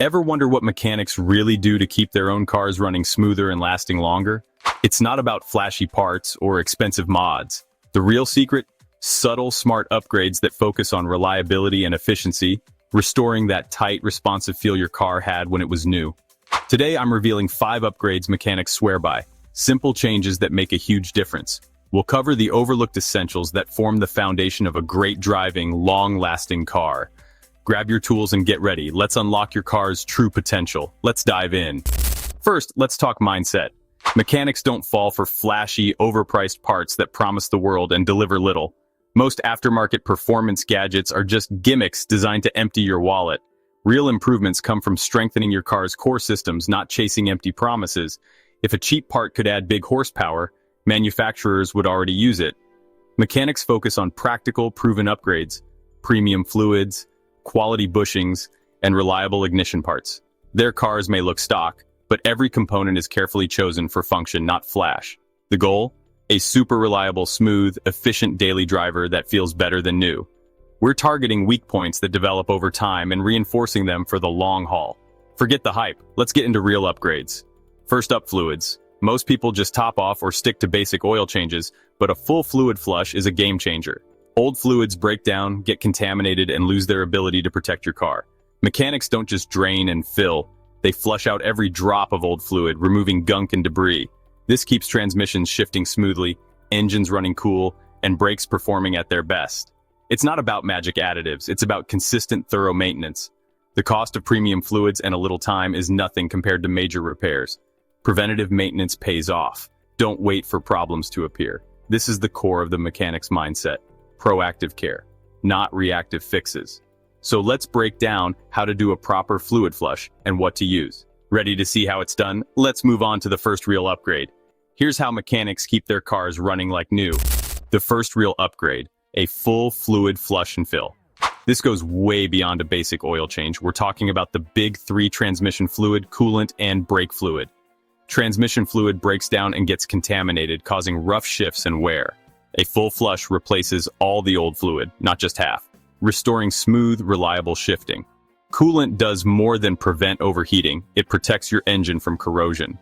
Ever wonder what mechanics really do to keep their own cars running smoother and lasting longer? It's not about flashy parts or expensive mods. The real secret? Subtle, smart upgrades that focus on reliability and efficiency, restoring that tight, responsive feel your car had when it was new. Today, I'm revealing 5 upgrades mechanics swear by. Simple changes that make a huge difference. We'll cover the overlooked essentials that form the foundation of a great driving, long-lasting car. Grab your tools and get ready. Let's unlock your car's true potential. Let's dive in. First, let's talk mindset. Mechanics don't fall for flashy, overpriced parts that promise the world and deliver little. Most aftermarket performance gadgets are just gimmicks designed to empty your wallet. Real improvements come from strengthening your car's core systems, not chasing empty promises. If a cheap part could add big horsepower, manufacturers would already use it. Mechanics focus on practical, proven upgrades, premium fluids, quality bushings, and reliable ignition parts. Their cars may look stock, but every component is carefully chosen for function, not flash. The goal? A super reliable, smooth, efficient daily driver that feels better than new. We're targeting weak points that develop over time and reinforcing them for the long haul. Forget the hype, let's get into real upgrades. First up, fluids. Most people just top off or stick to basic oil changes, but a full fluid flush is a game changer. Old fluids break down, get contaminated, and lose their ability to protect your car. Mechanics don't just drain and fill, they flush out every drop of old fluid, removing gunk and debris. This keeps transmissions shifting smoothly, engines running cool, and brakes performing at their best. It's not about magic additives, it's about consistent, thorough maintenance. The cost of premium fluids and a little time is nothing compared to major repairs. Preventative maintenance pays off. Don't wait for problems to appear. This is the core of the mechanic's mindset. Proactive care, not reactive fixes. So let's break down how to do a proper fluid flush and what to use. Ready to see how it's done? Let's move on to the first real upgrade. Here's how mechanics keep their cars running like new. The first real upgrade, a full fluid flush and fill. This goes way beyond a basic oil change. We're talking about the big 3 transmission fluid, coolant, and brake fluid. Transmission fluid breaks down and gets contaminated, causing rough shifts and wear. A full flush replaces all the old fluid, not just half, restoring smooth, reliable shifting. Coolant does more than prevent overheating, it protects your engine from corrosion.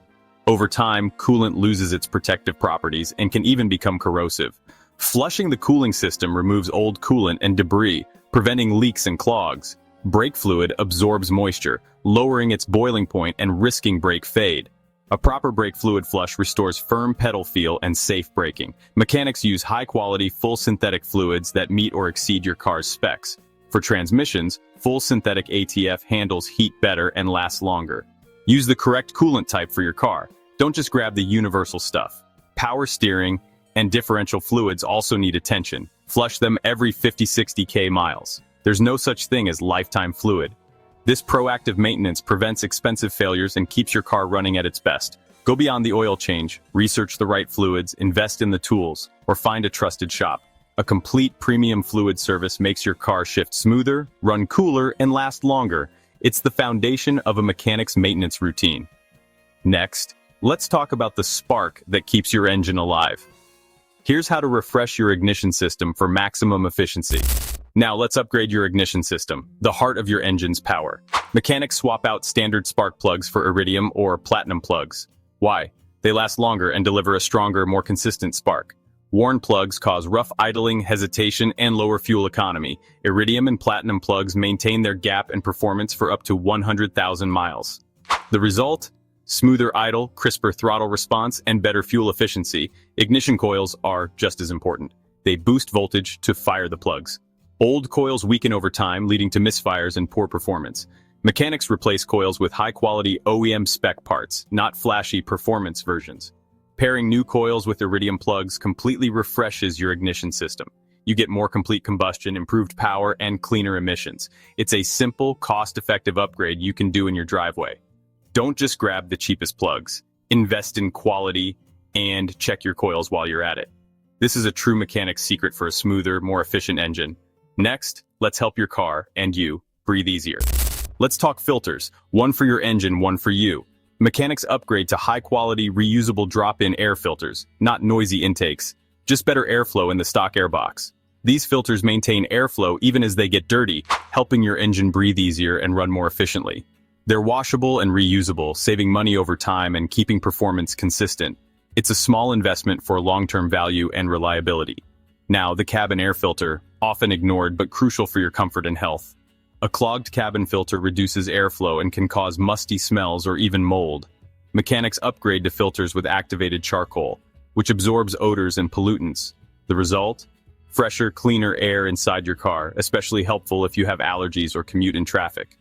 Over time, coolant loses its protective properties and can even become corrosive. Flushing the cooling system removes old coolant and debris, preventing leaks and clogs. Brake fluid absorbs moisture, lowering its boiling point and risking brake fade. A proper brake fluid flush restores firm pedal feel and safe braking. Mechanics use high-quality, full synthetic fluids that meet or exceed your car's specs. For transmissions, full synthetic ATF handles heat better and lasts longer. Use the correct coolant type for your car. Don't just grab the universal stuff. Power steering and differential fluids also need attention. Flush them every 50-60 miles. There's no such thing as lifetime fluid. This proactive maintenance prevents expensive failures and keeps your car running at its best. Go beyond the oil change, research the right fluids, invest in the tools, or find a trusted shop. A complete premium fluid service makes your car shift smoother, run cooler, and last longer. It's the foundation of a mechanic's maintenance routine. Next, let's talk about the spark that keeps your engine alive. Here's how to refresh your ignition system for maximum efficiency. Now let's upgrade your ignition system, the heart of your engine's power. Mechanics swap out standard spark plugs for iridium or platinum plugs. Why? They last longer and deliver a stronger, more consistent spark. Worn plugs cause rough idling, hesitation, and lower fuel economy. Iridium and platinum plugs maintain their gap and performance for up to 100,000 miles. The result? Smoother idle, crisper throttle response, and better fuel efficiency. Ignition coils are just as important. They boost voltage to fire the plugs. Old coils weaken over time, leading to misfires and poor performance. Mechanics replace coils with high-quality OEM spec parts, not flashy performance versions. Pairing new coils with iridium plugs completely refreshes your ignition system. You get more complete combustion, improved power, and cleaner emissions. It's a simple, cost-effective upgrade you can do in your driveway. Don't just grab the cheapest plugs. Invest in quality and check your coils while you're at it. This is a true mechanic's secret for a smoother, more efficient engine. Next, let's help your car, and you, breathe easier. Let's talk filters, one for your engine, one for you. Mechanics upgrade to high-quality, reusable drop-in air filters, not noisy intakes, just better airflow in the stock airbox. These filters maintain airflow even as they get dirty, helping your engine breathe easier and run more efficiently. They're washable and reusable, saving money over time and keeping performance consistent. It's a small investment for long-term value and reliability. Now, the cabin air filter, often ignored but crucial for your comfort and health. A clogged cabin filter reduces airflow and can cause musty smells or even mold. Mechanics upgrade to filters with activated charcoal, which absorbs odors and pollutants. The result? Fresher, cleaner air inside your car, especially helpful if you have allergies or commute in traffic.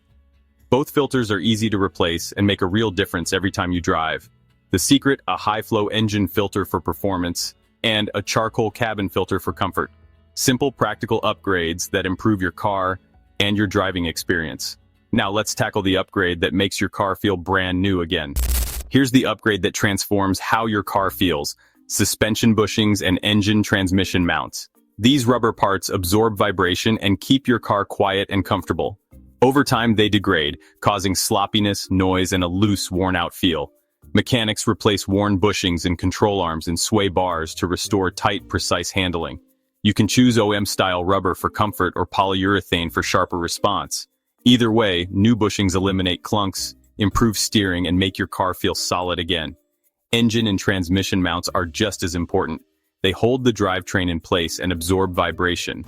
Both filters are easy to replace and make a real difference every time you drive. The secret, a high-flow engine filter for performance, and a charcoal cabin filter for comfort. Simple, practical upgrades that improve your car and your driving experience. Now let's tackle the upgrade that makes your car feel brand new again. Here's the upgrade that transforms how your car feels: suspension bushings and engine transmission mounts. These rubber parts absorb vibration and keep your car quiet and comfortable. Over time, they degrade, causing sloppiness, noise, and a loose, worn-out feel. Mechanics replace worn bushings and control arms and sway bars to restore tight, precise handling. You can choose OM-style rubber for comfort or polyurethane for sharper response. Either way, new bushings eliminate clunks, improve steering, and make your car feel solid again. Engine and transmission mounts are just as important. They hold the drivetrain in place and absorb vibration.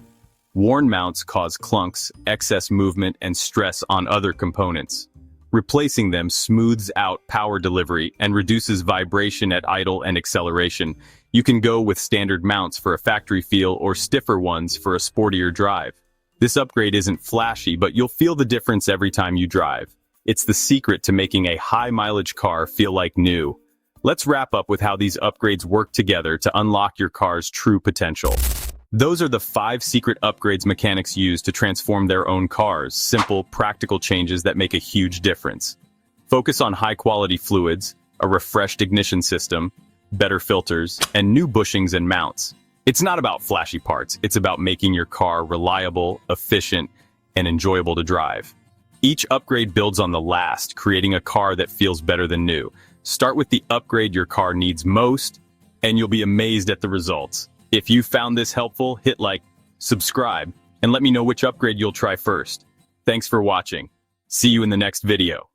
Worn mounts cause clunks, excess movement, and stress on other components. Replacing them smooths out power delivery and reduces vibration at idle and acceleration. You can go with standard mounts for a factory feel or stiffer ones for a sportier drive. This upgrade isn't flashy, but you'll feel the difference every time you drive. It's the secret to making a high-mileage car feel like new. Let's wrap up with how these upgrades work together to unlock your car's true potential. Those are the 5 secret upgrades mechanics use to transform their own cars. Simple, practical changes that make a huge difference. Focus on high-quality fluids, a refreshed ignition system, better filters, and new bushings and mounts. It's not about flashy parts, it's about making your car reliable, efficient, and enjoyable to drive. Each upgrade builds on the last, creating a car that feels better than new. Start with the upgrade your car needs most, and you'll be amazed at the results. If you found this helpful, hit like, subscribe, and let me know which upgrade you'll try first. Thanks for watching. See you in the next video.